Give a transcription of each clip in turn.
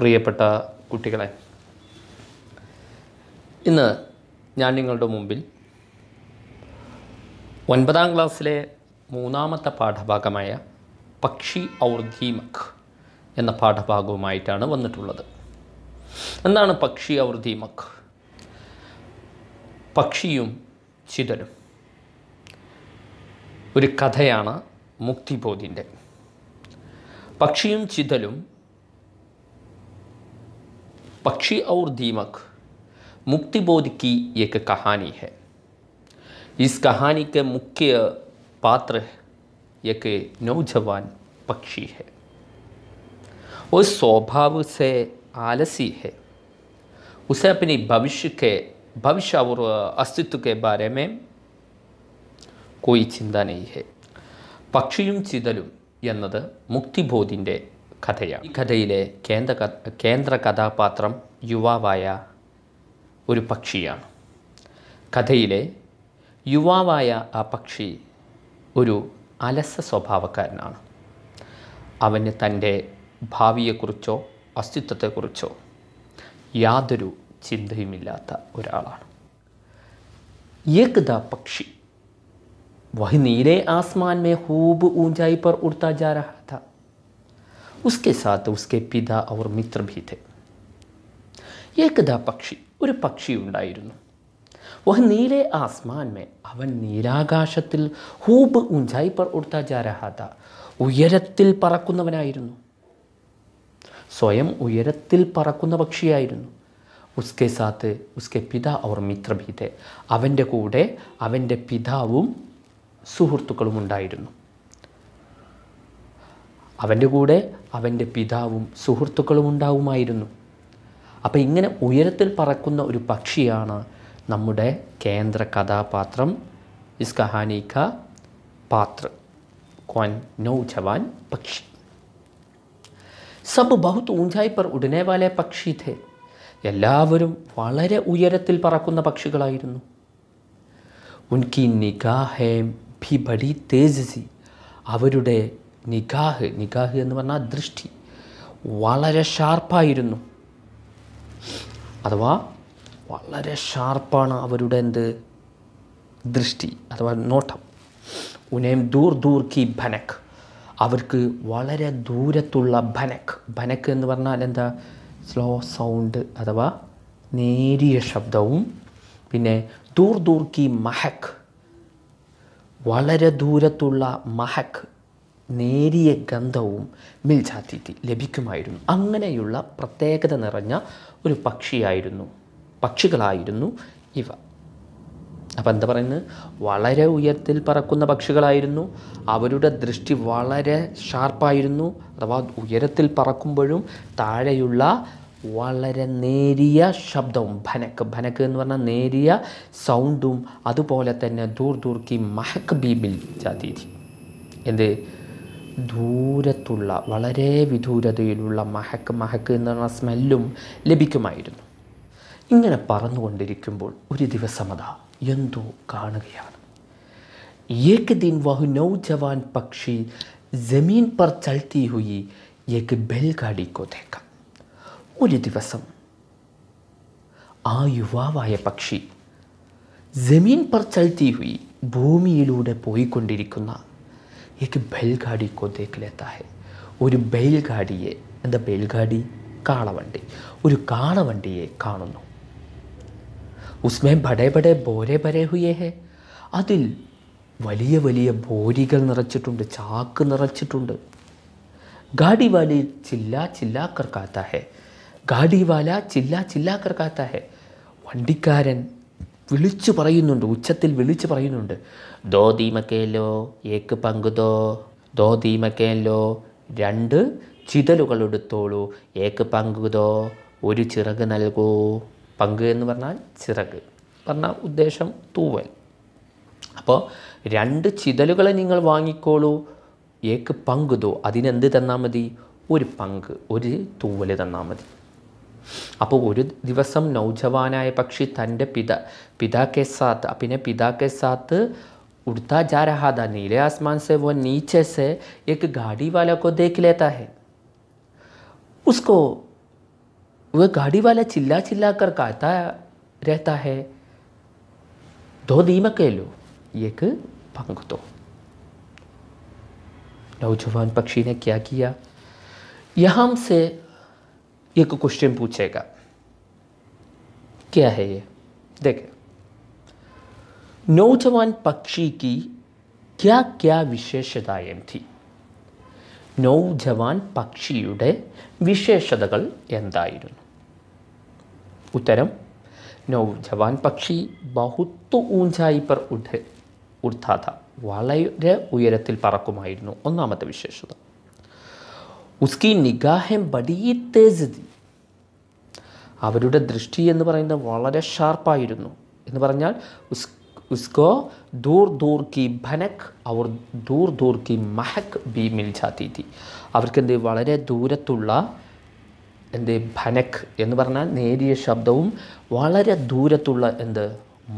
പ്രിയപ്പെട്ട കുട്ടികളെ, ഇന്ന് ഞാൻ നിങ്ങളുടെ മുമ്പിൽ 9ാം ക്ലാസ്സിലെ 3ാമത്തെ പാഠഭാഗമായ പക്ഷി ഔർ ദീമക് എന്ന പാഠഭാഗവുമായിട്ടാണ് വന്നിട്ടുള്ളത്. എന്താണ് പക്ഷി ഔർ ദീമക്? പക്ഷിയും ചിതലും ഒരു കഥയാണ് മുക്തിബോധിൻ്റെ. പക്ഷിയും ചിതലും, पक्षी और दीमक मुक्तिबोध की एक कहानी है. इस कहानी के मुख्य पात्र एक नौजवान पक्षी है. वो स्वभाव से आलसी है. उसे अपनी भविष्य और अस्तित्व के बारे में कोई चिंता नहीं है. പക്ഷിയും ചിതലും എന്നത് മുക്തിബോധിൻ്റെ കഥയാണ്. ഈ കഥയിലെ കേന്ദ്ര കഥാപാത്രം യുവാവായ ഒരു പക്ഷിയാണ്. കഥയിലെ യുവാവായ ആ പക്ഷി ഒരു അലസ സ്വഭാവക്കാരനാണ്. അവന് തൻ്റെ ഭാവിയെക്കുറിച്ചോ അസ്തിത്വത്തെക്കുറിച്ചോ യാതൊരു ചിന്തയുമില്ലാത്ത ഒരാളാണ്. ഏകദാ പക്ഷി वह नीले आसमान में खूब ऊंचाई पर उड़ता जा रहा था. उसके साथ उसके पिता और मित्र भी थे. ഏകദാ പക്ഷി, ഒരു പക്ഷി ഉണ്ടായിരുന്നു. വഹ നീലെ ആസ്മാൻ മേ, അവൻ നീലാകാശത്തിൽ ഹൂബ് ഊഞ്ചായി പർ ഉഡ്താ ജാ രഹാ താ, ഉയരത്തിൽ പറക്കുന്നവനായിരുന്നു. സ്വയം ഉയരത്തിൽ പറക്കുന്ന പക്ഷിയായിരുന്നു. ഉസ്കെ സാത്ത് ഉസ്കെ പിതാ ഔർ മിത്ര ഭീ ഥേ, അവൻ്റെ കൂടെ അവൻ്റെ പിതാവും സുഹൃത്തുക്കളും ഉണ്ടായിരുന്നു. അവൻ്റെ കൂടെ അവൻ്റെ പിതാവും സുഹൃത്തുക്കളും ഉണ്ടാവുമായിരുന്നു. അപ്പോൾ ഇങ്ങനെ ഉയരത്തിൽ പറക്കുന്ന ഒരു പക്ഷിയാണ് നമ്മുടെ കേന്ദ്ര കഥാപാത്രം. ഇസ് കഹാനി കാ പാത്ര കൗൻ നൗജവാൻ പക്ഷി. സബ് ബഹുത് ഊഞ്ചായി പർ ഉടനെ വാലെ പക്ഷി ഥേ, എല്ലാവരും വളരെ ഉയരത്തിൽ പറക്കുന്ന പക്ഷികളായിരുന്നു. ഉൻകി നിഗാഹേ ഭി ബഡി തേജ് സി, അവരുടെ നിഗാഹ് എന്ന് പറഞ്ഞാൽ ദൃഷ്ടി വളരെ ഷാർപ്പായിരുന്നു. അഥവാ വളരെ ഷാർപ്പാണ് അവരുടെ ദൃഷ്ടി അഥവാ നോട്ടം. ഉനേം ദൂർ ദൂർ കി ഭനക്, അവർക്ക് വളരെ ദൂരത്തുള്ള ഭനക് എന്ന് പറഞ്ഞാൽ എന്താ? സ്ലോ സൗണ്ട് അഥവാ നേരിയ ശബ്ദവും, പിന്നെ ദൂർ ദൂർ കി മഹക്, വളരെ ദൂരത്തുള്ള മഹക്, നേരിയ ഗന്ധവും മിൽ ജാത്തി തി, ലഭിക്കുമായിരുന്നു. അങ്ങനെയുള്ള പ്രത്യേകത നിറഞ്ഞ ഒരു പക്ഷികളായിരുന്നു ഇവ. അപ്പോൾ എന്താ പറയുന്നത്? വളരെ ഉയരത്തിൽ പറക്കുന്ന പക്ഷികളായിരുന്നു. അവരുടെ ദൃഷ്ടി വളരെ ഷാർപ്പായിരുന്നു. അഥവാ ഉയരത്തിൽ പറക്കുമ്പോഴും താഴെയുള്ള വളരെ നേരിയ ശബ്ദവും, ഭനക്ക് എന്ന് പറഞ്ഞാൽ നേരിയ സൗണ്ടും, അതുപോലെ തന്നെ ദൂർ ദൂർ കി മഹക് ബി മിൽ ജാതി തി, ദൂരത്തുള്ള വളരെ വിദൂരതയിലുള്ള മഹക്ക് എന്ന് പറഞ്ഞ സ്മെല്ലും ലഭിക്കുമായിരുന്നു. ഇങ്ങനെ പറന്നുകൊണ്ടിരിക്കുമ്പോൾ ഒരു ദിവസം അതാ എന്തോ കാണുകയാണ്. ഏക് ദിൻ വഹ് നൗജവാൻ പക്ഷി ജമീൻ പർ ചൽത്തി ഹുയി ഏക് ബെൽഗാഡി കോ ദേഖ. ഒരു ദിവസം ആ യുവാവായ പക്ഷി ജമീൻ പർ ചൽത്തി ഹുയി, ഭൂമിയിലൂടെ പോയിക്കൊണ്ടിരിക്കുന്ന एक बैलगाड़ी को देख लेता है. ഒരു ബെയിൽഗാഡിയെ, എന്താ ബെയിൽഗാഡി? കാളവണ്ടി. ഒരു കാളവണ്ടിയെ കാണുന്നു. ഉസ്മേ ബഡേ ബഡേ ബോരെ ഭരേ ഹുയേ ഹേ, അതിൽ വലിയ വലിയ ബോരികൾ നിറച്ചിട്ടുണ്ട്, ചാക്ക് നിറച്ചിട്ടുണ്ട്. ഗാഡി വാലി ചില്ലാ ചില്ലാ കർ കാത്താ ഹേ, ഗാഡി വാല ചില്ലാ ചില്ലാ കർ കാത്താ ഹേ, വണ്ടിക്കാരൻ വിളിച്ചു പറയുന്നുണ്ട്, ഉച്ചത്തിൽ വിളിച്ചു പറയുന്നുണ്ട്. ദോ ദീമക്കേലോ ഏക്ക് പങ്കുതോ, ദോ ദീമക്കേലോ, 2 ചിതലുകൾ എടുത്തോളൂ, ഏക്ക് പങ്കുതോ, ഒരു ചിറക് നൽകൂ. പങ്ക് എന്ന് പറഞ്ഞാൽ ചിറക് പറഞ്ഞാൽ ഉദ്ദേശം തൂവൽ. അപ്പോൾ 2 ചിതലുകളെ നിങ്ങൾ വാങ്ങിക്കോളൂ, ഏക്ക് പങ്കുതോ, അതിനെന്ത് തന്നാൽ മതി? ഒരു പങ്ക്, ഒരു തൂവൽ തന്നാൽ മതി. അപ്പോൾ ഒരു ദിവസം നൗജവാനായ പക്ഷി തൻ്റെ പിതാക്കെ സാത്ത് उड़ता जा रहा था. नीले आसमान से वो नीचे से एक गाड़ी वाला को देख लेता है. उसको वह गाड़ी वाला चिल्ला चिल्ला कर कहता रहता है, 2 दीमक ले लो, 1 पंख दो। नौजवान पक्षी ने क्या किया? यहाँ से एक क्वेश्चन पूछेगा, क्या है ये? देखें, नौजवान पक्षी की क्या क्या विशेषताएं थी? നൗജവാൻ പക്ഷിയുടെ വിശേഷതകൾ എന്തായിരുന്നു? ഉത്തരം, നൗജവാൻ പക്ഷി ബഹുത്ത് ഊഞ്ചായി പർ ഉഡ്താ ഥാ, വളരെ ഉയരത്തിൽ പറക്കുമായിരുന്നു. ഒന്നാമത്തെ വിശേഷത. ഉസ്കി നിഗാഹെം ബഡി തേസ് ഥി, അവരുടെ ദൃഷ്ടി എന്ന് പറയുന്നത് വളരെ ഷാർപ്പായിരുന്നു. എന്ന് പറഞ്ഞാൽ उसको दूर दूर की भनक और दूर दूर की महक भी मिल जाती थी. അവർക്ക് എന്ത് വളരെ ദൂരത്തുള്ള എന്ത് ഭനക് എന്ന് പറഞ്ഞാൽ നേരിയ ശബ്ദവും വളരെ ദൂരത്തുള്ള എന്ത്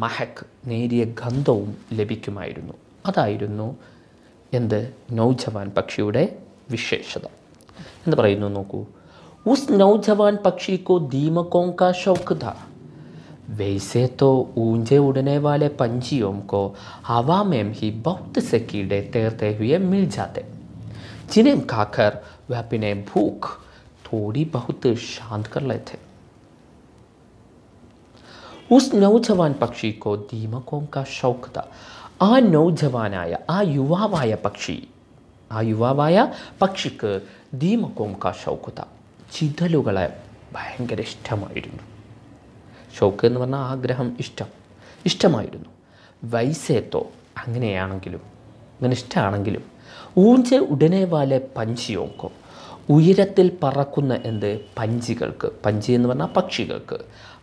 മഹക് നേരിയ ഗന്ധവും ലഭിക്കുമായിരുന്നു. അതായിരുന്നു എന്ത് നൗജവാൻ പക്ഷിയുടെ വിശേഷത. എന്ന് പറയുന്നു, നോക്കൂ. ഉസ് നൗജവാൻ പക്ഷി കോ ദീമകോं का शौक था, वैसे तो ऊंचे उड़ने वाले पंछियों को हवा में ही बहुत से कीड़े तैरते हुए मिल जाते, जिन्हें खाकर वह अपने भूख थोड़ी बहुत शांत कर लेते. उस नौजवान पक्षी को दीमकों का शौक था. ആ നൗജവാനായ ആ യുവാവായ പക്ഷിക്ക് ദീമകോं का शौक था, ചിതലുകളെ ഭയങ്കര ഇഷ്ടമായിരുന്നു. ഷൗക്ക് എന്ന് പറഞ്ഞാൽ ആഗ്രഹം, ഇഷ്ടമായിരുന്നു. വൈസേത്തോ, അങ്ങനെയാണെങ്കിലും, അങ്ങനെ ഇഷ്ടമാണെങ്കിലും, ഊഞ്ചെ ഉടനെ വാലെ പഞ്ചിയോക്കോ, ഉയരത്തിൽ പറക്കുന്ന എന്ത് പഞ്ചികൾക്ക്, പഞ്ചി എന്ന് പറഞ്ഞാൽ പക്ഷികൾക്ക്,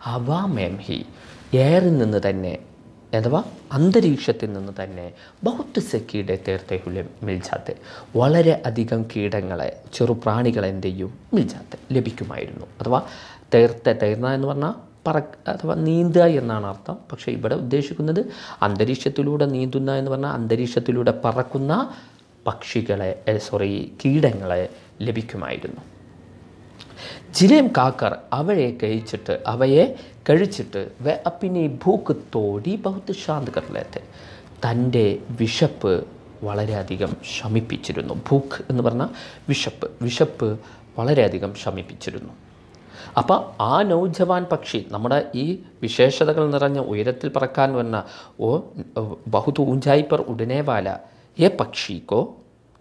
ഹവാമേം ഹി, എയറിൽ നിന്ന് തന്നെ അഥവാ അന്തരീക്ഷത്തിൽ നിന്ന് തന്നെ, ബഹുത്ത് സെ കീടെ തേർത്തെ ഹുലെ മിൽജാത്തെ, വളരെ അധികം കീടങ്ങളെ, ചെറുപ്രാണികളെ എന്ത് ചെയ്യും, മിൽജാത്തെ ലഭിക്കുമായിരുന്നു. അഥവാ തേർന്ന എന്ന് പറഞ്ഞാൽ അഥവാ നീന്തുക എന്നാണ് അർത്ഥം. പക്ഷേ ഇവിടെ ഉദ്ദേശിക്കുന്നത് അന്തരീക്ഷത്തിലൂടെ നീന്തുന്ന എന്ന് പറഞ്ഞാൽ അന്തരീക്ഷത്തിലൂടെ പറക്കുന്ന കീടങ്ങളെ ലഭിക്കുമായിരുന്നു. ജിലേം കാക്കർ, അവയെ കഴിച്ചിട്ട് വെ അപ്പിനി ഭൂക്ക് തോടി ബഹുത്ത് ശാന്ത് കർ ലേത്തെ, തൻ്റെ വിശപ്പ് വളരെയധികം ശമിപ്പിച്ചിരുന്നു. ഭൂക്ക് എന്ന് പറഞ്ഞാൽ വിശപ്പ് വളരെയധികം ശമിപ്പിച്ചിരുന്നു. അപ്പോൾ ആ നൗജവാൻ പക്ഷി, നമ്മുടെ ഈ വിശേഷതകൾ നിറഞ്ഞ ഉയരത്തിൽ പറക്കാൻ വന്ന ബഹുത് ഊഞ്ചായി पर उड़ने वाला ये पक्षी को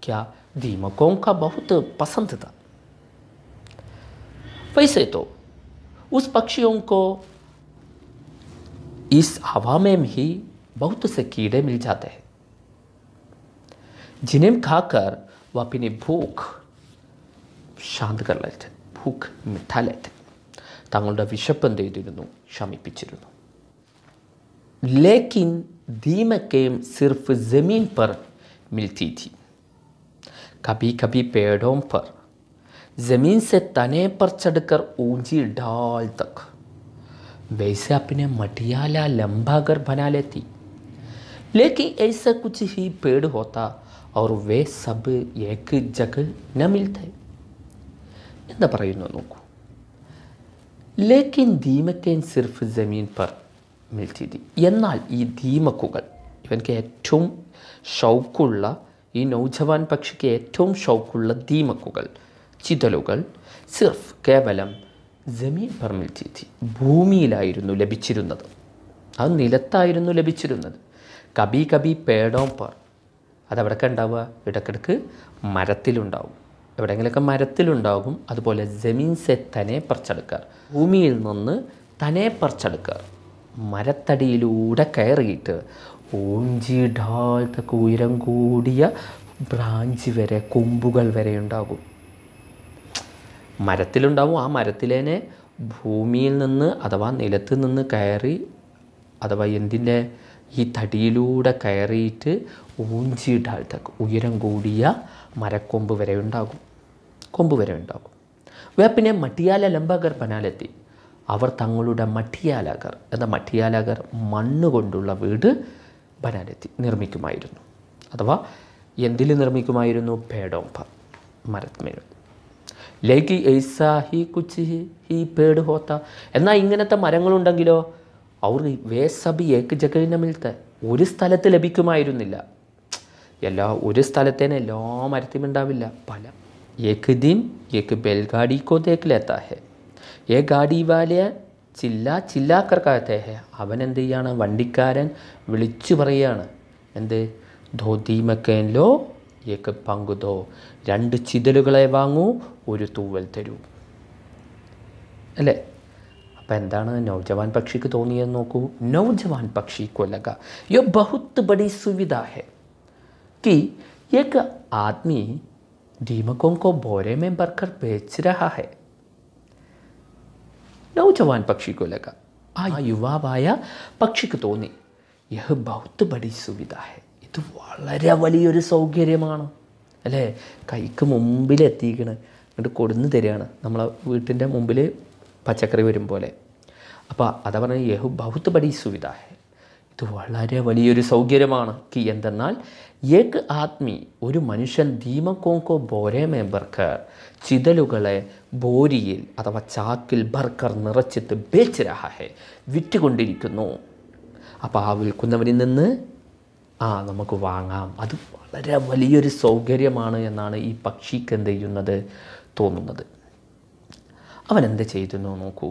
क्या दीमकों का बहुत पसंद था. वैसे तो उस पक्षियों को इस हवा में ही बहुत से कीड़े मिल जाते हैं, जिन्हें खाकर वह अपनी भूख शांत कर लेते, भूख मिटा लेते, തങ്ങളുടെ വിശപ്പ് എന്ത് ചെയ്തിരുന്നു, ശമിപ്പിച്ചിരുന്നു. ലേക്കിൻ ദീമക്കേം സിർഫ് ജമീൻ पर मिलती थी, कभी कभी पेड़ों पर जमीन से तने पर चढ़कर ऊंची ढाल तक वैसे अपने मटियाला लंबा घर बना लेती, लेकिन ऐसा कुछ ही पेड़ होता और वे सब एक जगह न मिलते. എന്താ പറയുന്നു നോക്കൂ. ലേക്കിൻ ദീമക്കേൻ സിർഫ് ജമീൻ പർ മിൽത്തി തി, എന്നാൽ ഈ ദീമക്കുകൾ, ഇവൻക്ക് ഏറ്റവും ഷൗക്കുള്ള, ഈ നൗജവാൻ പക്ഷിക്ക് ഏറ്റവും ഷൗക്കുള്ള ദീമക്കുകൾ, ചിതലുകൾ, സിർഫ് കേവലം ജമീൻ പർ മിൽത്തി തി, ഭൂമിയിലായിരുന്നു ലഭിച്ചിരുന്നത്, അത് നിലത്തായിരുന്നു ലഭിച്ചിരുന്നത്. കബി കബി പേടോം പർ, അതവിടൊക്കെ ഉണ്ടാവുക, ഇടയ്ക്കിടയ്ക്ക് മരത്തിലുണ്ടാവും, എവിടെയെങ്കിലുമൊക്കെ മരത്തിലുണ്ടാകും. അതുപോലെ ജമീൻ സെ തനെ പറിച്ചെടുക്കാർ, ഭൂമിയിൽ നിന്ന് തനെ പറിച്ചെടുക്കാർ, മരത്തടിയിലൂടെ കയറിയിട്ട് ഊഞ്ചി ഢാൽ തക്ക്, ഉയരം കൂടിയ ബ്രാഞ്ച് വരെ, കൊമ്പുകൾ വരെ ഉണ്ടാകും. മരത്തിലുണ്ടാവും. ആ മരത്തിലേനെ ഭൂമിയിൽ നിന്ന് അഥവാ നിലത്ത് നിന്ന് കയറി, അഥവാ എന്തിൻ്റെ ഈ തടിയിലൂടെ കയറിയിട്ട് ഊഞ്ചി ഢാൽ തക്ക്, ഉയരം കൂടിയ മരക്കൊമ്പ് വരെ ഉണ്ടാകും, കൊമ്പ് വരെ ഉണ്ടാകും. വേപ്പിനെ മട്ടിയാല ലംബാഗർ ബനാലെത്തി, അവർ തങ്ങളുടെ മട്ടിയാലഗർ എന്ന മട്ടിയാലഗർ മണ്ണുകൊണ്ടുള്ള വീട് ബനാലെത്തി നിർമ്മിക്കുമായിരുന്നു. അഥവാ എന്തിൽ നിർമ്മിക്കുമായിരുന്നു? പേടോംപ, മരത്തിന്മേൽ. ലേക്ക് ഐസാ he Cooch he Ped Hotat. എന്നാൽ ഇങ്ങനത്തെ മരങ്ങളുണ്ടെങ്കിലോ അവർ വേ സബ് ഏക്ക് ജഗന മിൽത്ത, ഒരു സ്ഥലത്ത് ലഭിക്കുമായിരുന്നില്ല. ഒരു സ്ഥലത്തേനെ എല്ലാ മരത്തിലും ഉണ്ടാവില്ല, പല. ഏക്ക് ദിൻ ഏക്ക് ബെൽഗാഡി കോ ദേഖ് ലേത്താ ഹെ, ഏ ഗാഡി വാലിയ ചില്ല ചില്ലാക്കർ കാത്തേ ഹെ. അവൻ എന്ത് ചെയ്യാണ്, വണ്ടിക്കാരൻ വിളിച്ചു പറയുകയാണ്, എന്ത്, ധോതി മക്കേനിലോ ഏക്ക് പങ്കുതോ, 2 ചിതലുകളെ വാങ്ങൂ, ഒരു തൂവൽ തരൂ, അല്ലേ? അപ്പം എന്താണ് നൗജവാൻ പക്ഷിക്ക് തോന്നിയെന്ന് നോക്കൂ. നൗജവാൻ പക്ഷി को लगा ये बहुत बड़ी सुविधा है कि एक आदमी दीमकों को बोरे में भरकर बेच रहा है. നൗജവാൻ പക്ഷി को लगा, ആ യുവാവായ പക്ഷിക്ക് തോന്നി, യഹ് ബഹുത്ത് ബഡി സുവിധ ഹെ, ഇത് വളരെ വലിയൊരു സൗകര്യമാണ്, അല്ലേ? കൈക്ക് മുമ്പിലെത്തിക്കണ്, എന്നിട്ട് കൊടുന്ന് തരികയാണ്, നമ്മളെ വീട്ടിൻ്റെ മുമ്പിൽ പച്ചക്കറി വരും പോലെ. അപ്പോൾ അതാ പറഞ്ഞാൽ യഹ് ബഹുത്ത് ബഡി സുവിധ ഹെ, ഇത് വളരെ വലിയൊരു സൗകര്യമാണ്. കി എന്തെന്നാൽ ഏക് ആദ്മി, ഒരു മനുഷ്യൻ, ദീമക്കോങ്കോ ബോരെ മേ ബർക്കർ, ചിതലുകളെ ബോരിയിൽ അഥവാ ചാക്കിൽ ബർക്കർ നിറച്ചിട്ട് ബേച്ച് രഹ ഹെ, വിറ്റുകൊണ്ടിരിക്കുന്നു. അപ്പോൾ ആ വിൽക്കുന്നവരിൽ നിന്ന് നമുക്ക് വാങ്ങാം. അത് വളരെ വലിയൊരു സൗകര്യമാണ് എന്നാണ് ഈ പക്ഷിക്ക് എന്ത് ചെയ്യുന്നത്, തോന്നുന്നത്. അവൻ എന്ത് ചെയ്തെന്ന് നോക്കൂ.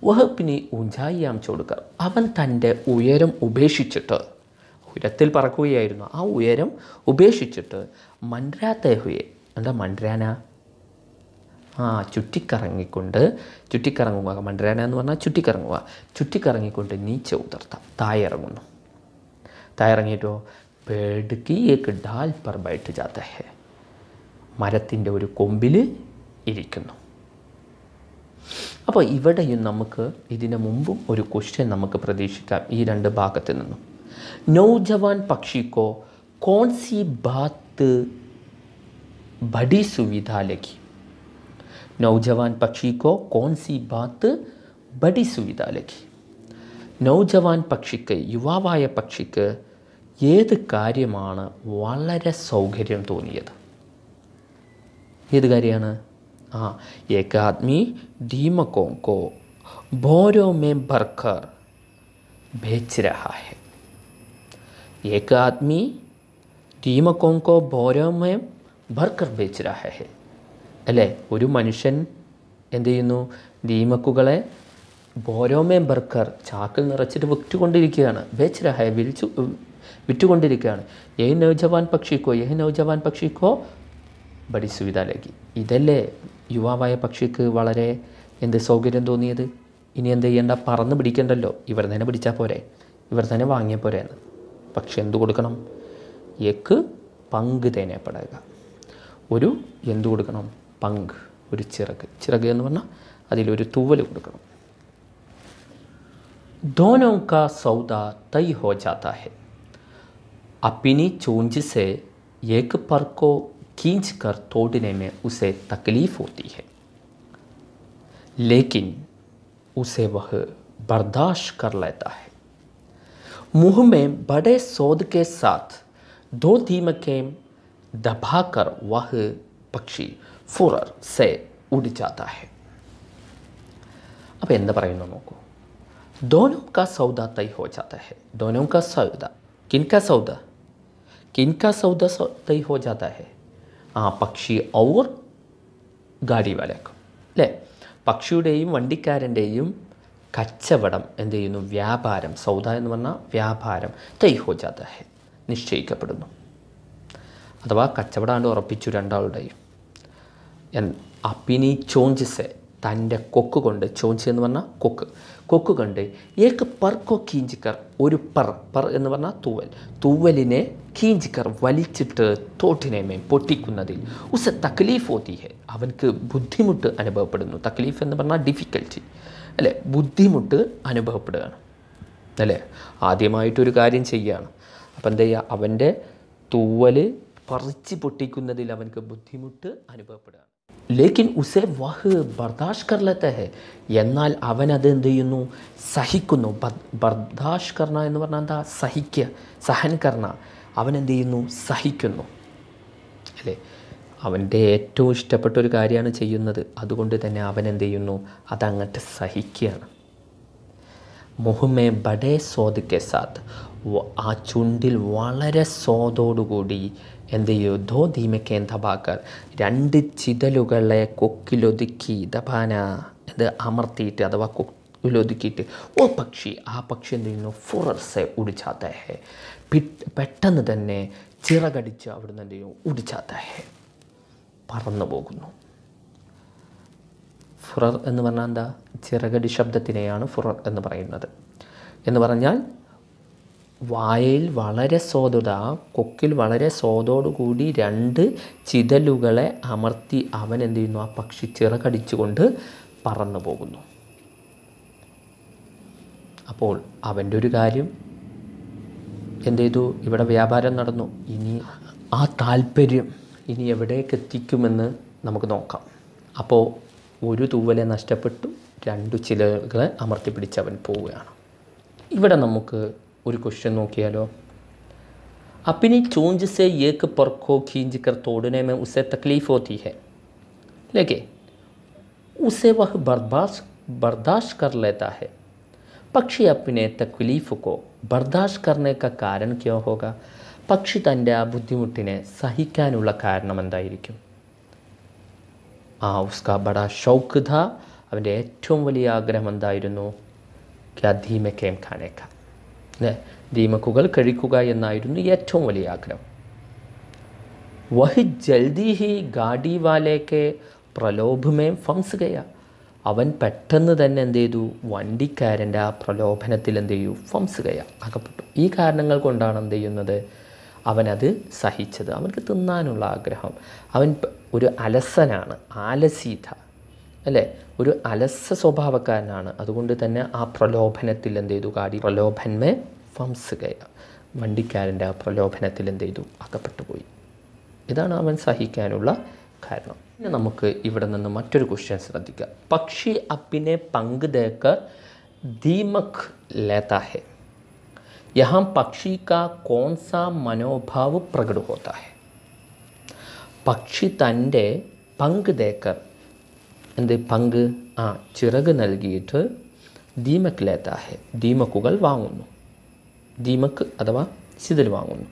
വഹപ്പിനി ഊഞ്ചായിയാം ചോടുക്കർ, അവൻ തൻ്റെ ഉയരം ഉപേക്ഷിച്ചിട്ട്, ഉയരത്തിൽ പറക്കുകയായിരുന്നു, ആ ഉയരം ഉപേക്ഷിച്ചിട്ട് മൻരാത്തേ ഹുയെ, എന്താ മൻരാന, ചുറ്റിക്കറങ്ങുക. മൻരാന എന്ന് പറഞ്ഞാൽ ചുറ്റിക്കറങ്ങിക്കൊണ്ട് നീച്ച ഉതർത്ത, താഴെ ഇറങ്ങുന്നു. താഴെ ഇറങ്ങിയിട്ടോ പേട് കി ഏക്ക് ഡാൽ പർ ബൈഠ് ജാത്ത ഹെ, മരത്തിൻ്റെ ഒരു കൊമ്പിൽ ഇരിക്കുന്നു. അപ്പോൾ ഇവിടെയും നമുക്ക് ഇതിന് മുമ്പും ഒരു ക്വസ്റ്റ്യൻ നമുക്ക് പ്രതീക്ഷിക്കാം ഈ 2 ഭാഗത്ത് നിന്നും. നൗജവാൻ പക്ഷിക്കോ കോൺ സി ബാത്ത് ബഡി സുവിധ ലഗി, നൗജവാൻ പക്ഷിക്കോ കോൺ സി ബാത്ത് ബഡി സുവിധ ലഗി. നൗജവാൻ പക്ഷിക്ക്, യുവാവായ പക്ഷിക്ക് ഏത് കാര്യമാണ് വളരെ സൗകര്യം തോന്നിയത്? ഏത് കാര്യമാണ്? ഏക ആദ്മി ദീമക്കോं को बोरों में भरकर बेच रहा है. एक आदमी दीमकों को बोरों में भरकर बेच रहा है, അല്ലേ? ഒരു മനുഷ്യൻ എന്ത് ചെയ്യുന്നു, ദീമക്കുകളെ ബോരോമേ ബർക്കർ, ചാക്കിൽ നിറച്ചിട്ട് വിറ്റുകൊണ്ടിരിക്കുകയാണ്. ബേച്ച് രഹ, വിറ്റുകൊണ്ടിരിക്കുകയാണ്. യഹ് നൗജവാൻ പക്ഷിക്കോ ബഡി സുവിധ ലഗി. ഇതല്ലേ യുവാവായ പക്ഷിക്ക് വളരെ എന്ത് സൗകര്യം തോന്നിയത്? ഇനി എന്ത് ചെയ്യേണ്ട, പറന്ന് പിടിക്കണ്ടല്ലോ, ഇവർ തന്നെ പിടിച്ചാൽ പോരെ, ഇവർ തന്നെ വാങ്ങിയാൽ പോരെ എന്ന്. പക്ഷെ എന്തു കൊടുക്കണം? ഏക്ക് പങ്ക് തേനപ്പെടുക, ഒരു എന്തു കൊടുക്കണം, പങ്ക്, ഒരു ചിറക് എന്ന് പറഞ്ഞാൽ അതിലൊരു തൂവൽ കൊടുക്കണം. दोनों का सौदा तय हो जाता है. अपनी चोंच से एक पर को खींच कर तोड़ने में उसे तकलीफ होती है, लेकिन उसे वह बर्दाश्त कर लेता है. मुंह में बड़े सौद के साथ 2 दीमकें दबाकर वह पक्षी फुरर से उड़ जाता है. അപ്പോൾ എന്താ പറയുന്നു നോക്കൂ. दोनों का सौदा तय हो जाता है. दोनों का सौदा, किनका सौदा तय हो जाता है? പക്ഷി ഔർ ഗാഡി വാലക്കും, അല്ലേ? പക്ഷിയുടെയും വണ്ടിക്കാരൻ്റെയും കച്ചവടം എന്ത് ചെയ്യുന്നു, വ്യാപാരം, സൗദ എന്ന് പറഞ്ഞാൽ വ്യാപാരം, തൈ ഹോ ജാത ഹെ, നിശ്ചയിക്കപ്പെടുന്നു. അഥവാ കച്ചവടം ഉറപ്പിച്ചു രണ്ടാളുടെയും. അപ്പിനി ചോഞ്ചിസെ, തൻ്റെ കൊക്ക് കൊണ്ട്, ചോഞ്ച് എന്ന് പറഞ്ഞാൽ കൊക്ക് കൊണ്ട്, ഏക്ക് പർക്കോ കീഞ്ചിക്കർ, ഒരു പർ എന്ന് പറഞ്ഞാൽ തൂവലിനെ കീഞ്ചിക്കർ വലിച്ചിട്ട് തോട്ടിനെമേ പൊട്ടിക്കുന്നതിൽ ഉസ തക്ലീഫ് ഹോത്തി ഹെ, അവൻക്ക് ബുദ്ധിമുട്ട് അനുഭവപ്പെടുന്നു. തക്ലീഫ് എന്ന് പറഞ്ഞാൽ ഡിഫിക്കൽറ്റി, അല്ലേ? ബുദ്ധിമുട്ട് അനുഭവപ്പെടുകയാണ്, അല്ലേ? ആദ്യമായിട്ടൊരു കാര്യം ചെയ്യുകയാണ്. അപ്പം എന്താ ചെയ്യുക, അവൻ്റെ തൂവൽ പറിച്ച് പൊട്ടിക്കുന്നതിൽ അവൻക്ക് ബുദ്ധിമുട്ട് അനുഭവപ്പെടുകയാണ്. ലേക്കിൻ ഉസെ വഹ് ബർദാഷ് കർ ലേത്ത ഹെ, എന്നാൽ അവൻ അത് എന്ത് ചെയ്യുന്നു, സഹിക്കുന്നു. ബർദാഷ് കർണ എന്ന് പറഞ്ഞാൽ എന്താ, സഹിക്കുക, സഹൻ കർണ, അവൻ എന്ത് ചെയ്യുന്നു, സഹിക്കുന്നു, അല്ലേ? അവൻ്റെ ഏറ്റവും ഇഷ്ടപ്പെട്ട ഒരു കാര്യമാണ് ചെയ്യുന്നത്. അതുകൊണ്ട് തന്നെ അവൻ എന്ത് ചെയ്യുന്നു, അതങ്ങോട്ട് സഹിക്കുകയാണ്. മുഹമ്മേ ബഡേ സ്വാദ് കെ സാത്ത്, ആ ചുണ്ടിൽ വളരെ സ്വാദോടുകൂടി എന്ത് ചെയ്യൂ, ധോ ധീമയ്ക്ക് ദബാക്കർ, 2 ചിതലുകളെ കൊക്കിലൊതുക്കി, ദബാന ഇത് അമർത്തിയിട്ട് അഥവാ കൊക്കിലൊതുക്കിയിട്ട്, ഓ പക്ഷി, ആ പക്ഷി എന്ത് ചെയ്യുന്നു, ഫുറർസെ ഉടിച്ചാത്ത ഹേ, പെട്ടെന്ന് തന്നെ ചിറകടിച്ച് അവിടുന്ന് എന്ത് ചെയ്യും, ഉടിച്ചാത്ത ഹേ, പറന്നു പോകുന്നു. ഫുറർ എന്ന് പറഞ്ഞാൽ എന്താ, ചിറകടി ശബ്ദത്തിനെയാണ് ഫുറർ എന്ന് പറയുന്നത്. എന്ന് പറഞ്ഞാൽ വായയിൽ വളരെ കൊക്കിൽ വളരെ സ്വാദോടുകൂടി 2 ചിതലുകളെ അമർത്തി അവൻ എന്ത് ചെയ്യുന്നു, ആ പക്ഷി ചിറകടിച്ചുകൊണ്ട് പറന്നു പോകുന്നു. അപ്പോൾ അവൻ്റെ ഒരു കാര്യം എന്ത് ചെയ്തു, ഇവിടെ വ്യാപാരം നടന്നു. ഇനി ആ താല്പര്യം ഇനി എവിടേക്ക് എത്തിക്കുമെന്ന് നമുക്ക് നോക്കാം. അപ്പോൾ ഒരു തൂവലെ നഷ്ടപ്പെട്ടു, 2 ചിലകളെ അമർത്തി പിടിച്ച് അവൻ പോവുകയാണ്. ഇവിടെ നമുക്ക് ഒരു ക്വസ്റ്റ്യൻ നോക്കിയാലോ. अपनी चोंच से एक पर को खींच कर तोड़ने में उसे तकलीफ़ होती है, लेकिन उसे वह बर्दाश्त कर लेता है. പക്ഷി अपने तकलीफ़ को बर्दाश्त करने का कारण क्यों होगा? പക്ഷി തൻ്റെ ആ ബുദ്ധിമുട്ടിനെ സഹിക്കാനുള്ള കാരണം എന്തായിരിക്കും? ഉസ്കാ ബഡാ ഷൗക്ക് ഥാ, അവൻ്റെ ഏറ്റവും വലിയ ആഗ്രഹം എന്തായിരുന്നു? ക്യാ ധീമക്കേം ഖാനേക്ക, ദീമക്കുകൾ കഴിക്കുക എന്നായിരുന്നു ഏറ്റവും വലിയ ആഗ്രഹം. വഹ് ജൽദി ഹി ഗാഡി വാലേക്കെ പ്രലോഭമേം ഫംസ് ഗയ, അവൻ പെട്ടെന്ന് തന്നെ എന്ത് ചെയ്തു, വണ്ടിക്കാരൻ്റെ ആ പ്രലോഭനത്തിൽ എന്ത് ചെയ്യൂ, ഫംസ് ഗയ, അകപ്പെട്ടു. ഈ കാരണങ്ങൾ കൊണ്ടാണ് എന്ത് ചെയ്യുന്നത്, അവനത് സഹിച്ചത്. അവർക്ക് തിന്നാനുള്ള ആഗ്രഹം. അവൻ ഒരു അലസനാണ്, ആലസീത അല്ലേ, ഒരു അലസ സ്വഭാവക്കാരനാണ്. അതുകൊണ്ട് തന്നെ ആ പ്രലോഭനത്തിൽ എന്ത് ചെയ്തു, ഗാഡി പ്രലോഭന്മേ ഫംസ് ഗയ, വണ്ടിക്കാരൻ്റെ ആ പ്രലോഭനത്തിൽ എന്ത് ചെയ്തു, അകപ്പെട്ടു പോയി. ഇതാണ് അവൻ സഹിക്കാനുള്ള കാരണം. പിന്നെ നമുക്ക് ഇവിടെ നിന്ന് മറ്റൊരു ക്വസ്റ്റ്യൻ ശ്രദ്ധിക്കുക. പക്ഷി അപ്പിനെ പങ്ക് ദേക്കർ ദീമക് ലേതാ ഹെ, यहाँ पक्षी का कौन सा मनोभाव प्रकट होता है? പക്ഷി തൻ്റെ പങ്ക് ദേക്കർ, എന്ത് പങ്ക്, ചിറക് നൽകിയിട്ട് ദീമക് ലേതാ ഹെ, ദീമക്കുകൾ വാങ്ങുന്നു, ദീമക് അഥവാ ചിതൽ വാങ്ങുന്നു.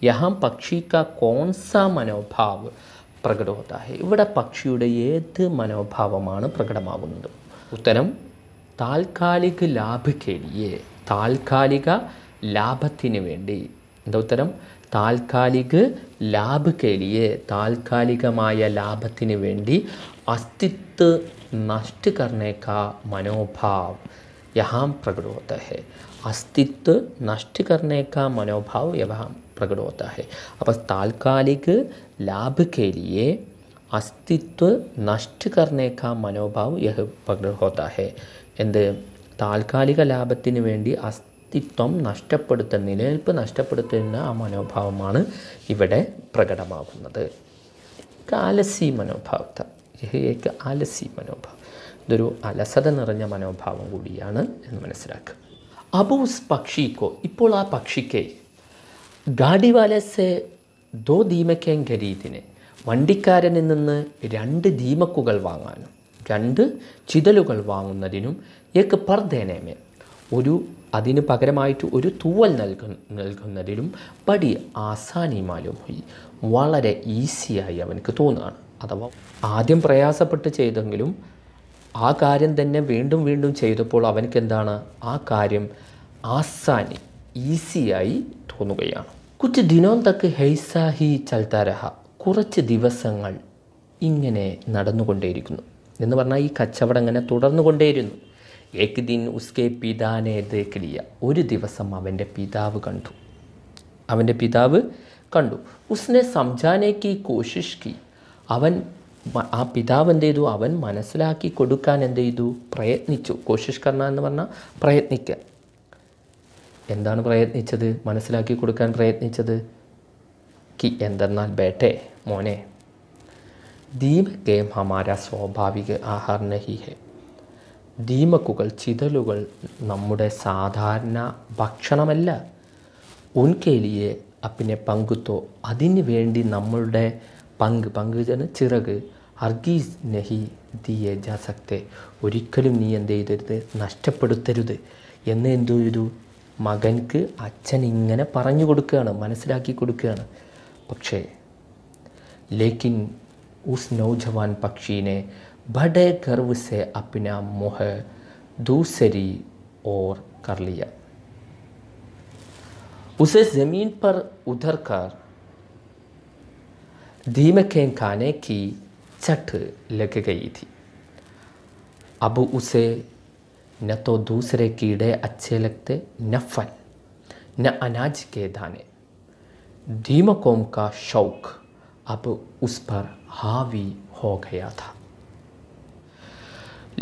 യഹാം പക്ഷി കാ കോൺ സാ മനോഭാവ് പ്രകട ഹോതാ ഹെ, ഇവിടെ പക്ഷിയുടെ ഏത് മനോഭാവമാണ് പ്രകടമാകുന്നത്? ഉത്തരം താൽക്കാലിക ലാഭക്കേലിയെ, താൽക്കാലിക ലാഭത്തിന് വേണ്ടി. എന്താ ഉത്തരം? താൽക്കാലിക ലാഭക്കേലിയെ, താൽക്കാലികമായ ലാഭത്തിന് വേണ്ടി അസ്തിത്വ നഷ്ട करने का मनोभाव यहाँ प्रकट होता है. अस्तित्व नष्ट करने का मनोभाव यहाँ प्रकट होता है. അപ്പോൾ താൽക്കാലിക लाभ के लिए अस्तित्व नष्ट करने का मनोभाव यह प्रकट होता है. എന്ത്? താൽക്കാലിക ലാഭത്തിന് വേണ്ടി അസ്തിത്വം നഷ്ടപ്പെടുത്തുന്ന, നിലനിൽപ്പ് നഷ്ടപ്പെടുത്തുന്ന ആ മനോഭാവമാണ് ഇവിടെ പ്രകടമാകുന്നത്. ആലസി മനോഭാവത്തെ, ആലസി മനോഭാവം, ഇതൊരു അലസത നിറഞ്ഞ മനോഭാവം കൂടിയാണ് എന്ന് മനസ്സിലാക്കുക. അപ്പോൾ ഉസ് പക്ഷിക്കോ, ഇപ്പോൾ ആ പക്ഷിക്ക് ഗാഡിവാലസെ ദോ ദീമക്കേം ഖരീദിനെ, വണ്ടിക്കാരനിൽ നിന്ന് 2 ദീമക്കുകൾ വാങ്ങാനും 2 ചിതലുകൾ വാങ്ങുന്നതിനും ഏക്ക് പർദേനമേ, അതിന് പകരമായിട്ട് ഒരു തൂവൽ നൽകുന്നതിനും ബടി ആസാനി മാലും പോയി, വളരെ ഈസിയായി അവനക്ക് തോന്നുകയാണ്. അഥവാ ആദ്യം പ്രയാസപ്പെട്ട് ചെയ്തെങ്കിലും ആ കാര്യം തന്നെ വീണ്ടും വീണ്ടും ചെയ്തപ്പോൾ അവനക്ക് എന്താണ്, ആ കാര്യം ആസാനി, ഈസിയായി തോന്നുകയാണ്. കുച്ച് ദിനോം തക്ക് ഹൈസാ ഹി ചൽത്താ രഹ, കുറച്ച് ദിവസങ്ങൾ ഇങ്ങനെ നടന്നുകൊണ്ടേയിരിക്കുന്നു. എന്ന് പറഞ്ഞാൽ ഈ കച്ചവടം ഇങ്ങനെ തുടർന്നു കൊണ്ടേയിരുന്നു. ഏക് ദിൻ ഉസ്കെ പിതാനെ ദേഖ് ലിയ, ഒരു ദിവസം അവൻ്റെ പിതാവ് കണ്ടു. ഉസ്നെ സംജാനെ കി കോശിഷ് കി, ആ പിതാവ് എന്ത് ചെയ്തു, അവൻ മനസ്സിലാക്കി കൊടുക്കാൻ എന്ത് ചെയ്തു, പ്രയത്നിച്ചു. കോശിഷ് കർണ എന്ന് പറഞ്ഞാൽ പ്രയത്നിക്കുക. എന്താണ് പ്രയത്നിച്ചത്? മനസ്സിലാക്കി കൊടുക്കാൻ പ്രയത്നിച്ചത്. കി എന്തെന്നാൽ ബേട്ടെ, മോനെ, ദീമകേം ഹമാര സ്വാഭാവിക ആഹാർ നഹി ഹെ, ദീമക്കുകൾ, ചിതലുകൾ നമ്മുടെ സാധാരണ ഭക്ഷണമല്ല. ഉൻകേലിയെ അപ്പിനെ പങ്കുത്തോ, അതിന് വേണ്ടി നമ്മളുടെ പങ്ക് ചിറക് ഹർഗീസ് നഹി ദിയെ ജാ സക്തെ, ഒരിക്കലും നീ എന്ത് ചെയ്തരുത്, നഷ്ടപ്പെടുത്തരുത് എന്ന് എന്തു ചെയ്തു, മകൻക്ക് അച്ഛൻ ഇങ്ങനെ പറഞ്ഞു കൊടുക്കുകയാണ്, മനസ്സിലാക്കി കൊടുക്കുകയാണ്. പക്ഷേ ലേക്കിൻ ഉസ് നൗജവാൻ പക്ഷീനെ ബഡേ ഗർവ് സെ അപ്നാ മുഹ दूसरी ओर कर लिया. उसे ज़मीन पर उधर कर दीमकें खाने की चट लग गई थी. अब उसे न तो दूसरे कीड़े अच्छे लगते, न फल, न अनाज के दाने. दीमकों का शौक अब उस पर हावी हो गया था.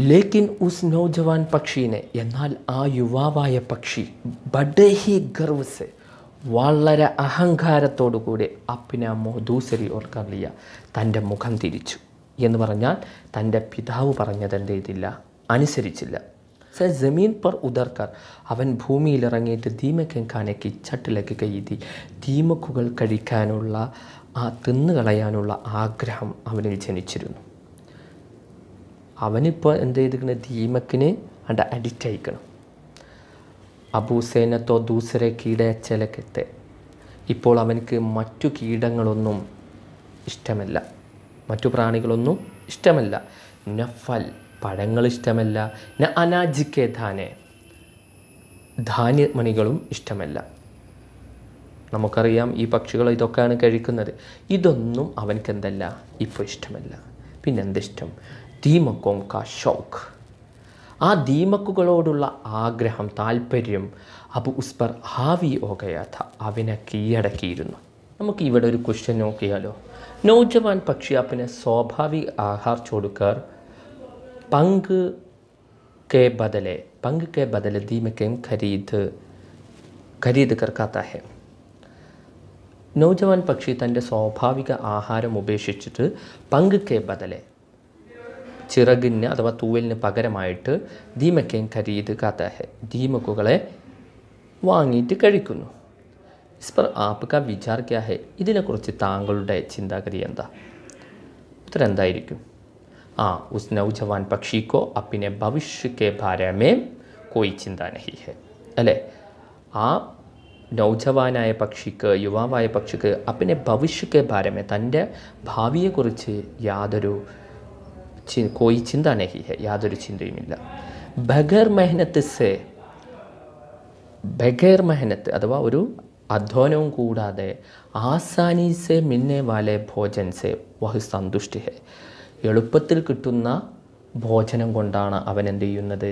ലേക്കിൻ ഉസ് നൗജവാൻ പക്ഷീനെ, എന്നാൽ ആ യുവാവായ പക്ഷി ബഡേ ഹി ഗർവ് സെ, വളരെ അഹങ്കാരത്തോടു കൂടി അപ്പിന ദൂസരി ഓർ കർലിയ, തൻ്റെ മുഖം തിരിച്ചു എന്ന് പറഞ്ഞാൽ തൻ്റെ പിതാവ് പറഞ്ഞത് എന്ത് ചെയ്തില്ല, അനുസരിച്ചില്ല. സെ ജമീൻ പർ ഉദർക്കർ, അവൻ ഭൂമിയിലിറങ്ങിയിട്ട് ദീമക്കൻ ഖാനയ്ക്ക് ചട്ടിലേക്ക് കയ്യതി, ദീമക്കുകൾ കഴിക്കാനുള്ള ആ തിന്നുകളയാനുള്ള ആഗ്രഹം അവനിൽ ജനിച്ചിരുന്നു. അവനിപ്പോൾ എന്ത് ചെയ്തിരിക്കുന്നത്, ദീമക്കിന് അഡിക്റ്റ് ആയിക്കണം. അബൂസേനത്തോ ദൂസരെ കീടച്ചലക്കത്തെ, ഇപ്പോൾ അവനക്ക് മറ്റു കീടങ്ങളൊന്നും ഇഷ്ടമല്ല, മറ്റു പ്രാണികളൊന്നും ഇഷ്ടമല്ല. നഫൽ, പഴങ്ങൾ ഇഷ്ടമല്ല. ന അനാജിക്കെ ധാനെ, ധാന്യമണികളും ഇഷ്ടമല്ല. നമുക്കറിയാം ഈ പക്ഷികൾ ഇതൊക്കെയാണ് കഴിക്കുന്നത്. ഇതൊന്നും അവനക്കെന്തല്ല, ഇപ്പോൾ ഇഷ്ടമല്ല. പിന്നെന്തിഷ്ടം, ദീമക്കോം കാ ഷൗക്ക്, ആ ദീമക്കുകളോടുള്ള ആഗ്രഹം, താല്പര്യം അബ് ഉസ് പർ ഹാവി ഹോ ഗയാ ഥ, അവനെ കീഴടക്കിയിരുന്നു. നമുക്ക് ഇവിടെ ഒരു ക്വസ്റ്റ്യൻ നോക്കിയാലോ. नौजवान पक्षी अपने स्वाभाविक आहार छोड़कर पंख के बदले दीमकें खरीद कर खाता है. नौजवान പക്ഷി തൻ്റെ സ്വാഭാവിക ആഹാരം ഉപേക്ഷിച്ചിട്ട് പങ്കുക്കെ ബദലെ, ചിറകിന് അഥവാ തൂവലിന് പകരമായിട്ട് ദീമക്കേൻ ഖരീദ് കാത്താ ഹെ, ദീമക്കുകളെ വാങ്ങിയിട്ട് കഴിക്കുന്നു. ഇസ് പർ ആപ്കാ വിചാർ ക്യാ ഹെ, ഇതിനെക്കുറിച്ച് താങ്കളുടെ ചിന്താഗതി എന്താ? ഉത്തരം എന്തായിരിക്കും? ഉസ് നൗജവാൻ പക്ഷിക്കോ അപ്പിനെ ഭവിഷ്യ കെ ബാരെ മേ കോയി ചിന്ത നഹി ഹെ, അല്ലേ? ആ നൗജവാനായ പക്ഷിക്ക്, യുവാവായ പക്ഷിക്ക് അപ്പിനെ ഭവിഷ്യ കെ ബാരെ മേ, തൻ്റെ ഭാവിയെക്കുറിച്ച് യാതൊരു കോയി ചിന്ത നഹി ഹെ, യാതൊരു ചിന്തയുമില്ല. ബഗൈർ മെഹനത്ത് അഥവാ ഒരു അധ്വാനവും കൂടാതെ ആസാനി സെ മിൽനെ വാലെ ഭോജൻ സെ വഹ് സന്തുഷ്ടി ഹെ, എളുപ്പത്തിൽ കിട്ടുന്ന ഭോജനം കൊണ്ടാണ് അവൻ എന്ത് ചെയ്യുന്നത്?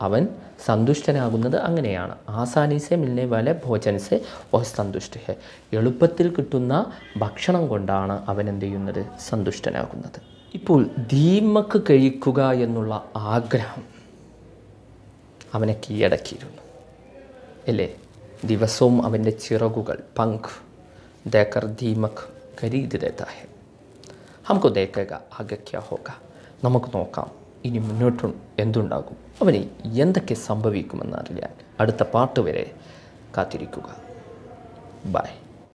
അവൻ സന്തുഷ്ടനാകുന്നത് അങ്ങനെയാണ്. ആസാനി സെ മിൽനെ വാലെ ഭോജൻ സെ വഹ് സന്തുഷ്ടി ഹെ, എളുപ്പത്തിൽ കിട്ടുന്ന ഭക്ഷണം കൊണ്ടാണ് അവൻ എന്ത് ചെയ്യുന്നത്? സന്തുഷ്ടനാകുന്നത്. ഇപ്പോൾ ദീമക്ക് കഴിക്കുക എന്നുള്ള ആഗ്രഹം അവനെ കീഴടക്കിയിരുന്നു, അല്ലേ? ദിവസവും അവൻ്റെ ചിറകുകൾ പങ്ക് ദേക്കർ ദീമക് ഖരീദ് ദേത്താ ഹെ. ഹംകോ ദേഖേഗ ആഗെ ക്യാ ഹോഗ, നമുക്ക് നോക്കാം ഇനി മുന്നോട്ടും എന്തുണ്ടാകും, അവന് എന്തൊക്കെ സംഭവിക്കുമെന്നറിയാൻ അടുത്ത പാട്ട് വരെ കാത്തിരിക്കുക. ബൈ.